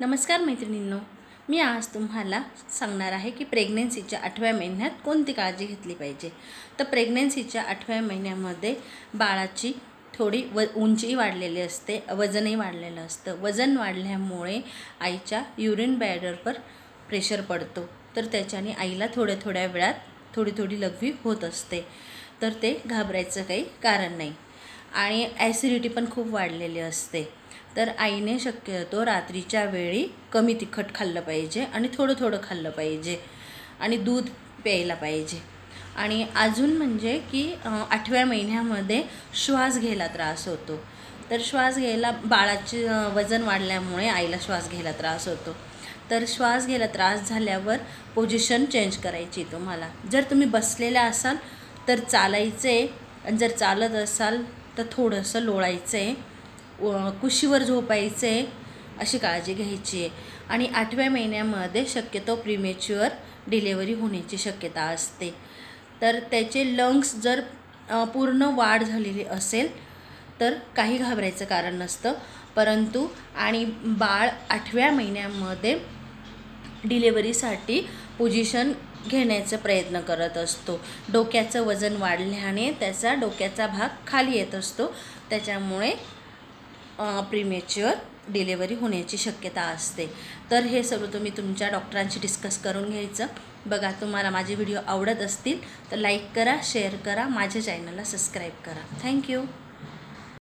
नमस्कार मैत्रिणींनो, मी आज तुम्हाला सांगणार आहे की प्रेग्नन्सीच्या 8व्या महिन्यात कोणती काळजी घेतली पाहिजे। तर प्रेग्नन्सीच्या 8व्या महिन्यामध्ये बाळाची थोडी उंची वाढलेली असते, वजनही वाढलेलं असतं। वजन वाढल्यामुळे आईच्या युरिन ब्लॅडरवर प्रेशर पडतो, तर त्याच्याने आईला थोड्या वेळात थोडी लघवी होत असते। तर ते घाबरायचं काही कारण नाही। आणि ॲसिडिटी पण खूप वाढलेली असते, तर आईने शक्यतो रात्रीच्या वेळी कमी तिखट खाल्लं पाहिजे आणि थोडं खाल्लं पाहिजे आणि दूध प्यायला पाहिजे। आणि अजून म्हणजे की 8व्या महिन्यामध्ये श्वास घ्यायला त्रास होतो, तर श्वास घ्यायला बाळाचे वजन वाढल्यामुळे आईला श्वास घ्यायला त्रास होतो। तर श्वास घ्यायला त्रास झाल्यावर पोझिशन चेंज करायची तुम्हाला। जर तुम्ही बसलेला असाल तर चालायचे, आणि जर चालत असाल तर थोडंसं लोळायचं आहे, कुशीवर झोपायचे, अशी काळजी घ्यायची आहे। आणि 8व्या महिन्यामध्ये शक्यतो प्रीमेच्युअर डिलेवरी होण्याची शक्यता असते। तर त्याचे लंग्स जर पूर्ण वाढ झालेली असेल तर काही घाबरायचं कारण नसतं, परंतु आणि बाळ 8व्या महिन्यामध्ये डिलेवरीसाठी पोझिशन घेण्याचा प्रयत्न करत असतो। डोक्याचं वजन वाढल्याने त्याचा डोक्याचा भाग खाली येत असतो, त्याच्यामुळे प्रीमेच्युअर डिलेवरी होण्याची शक्यता असते। तर हे सर्व तुम्ही तुमच्या डॉक्टरांशी डिस्कस करून घ्यायचं। बघा, तुम्हाला माझे व्हिडिओ आवडत असतील तर लाईक करा, शेअर करा, माझ्या चॅनलला सबस्क्राईब करा। थँक्यू।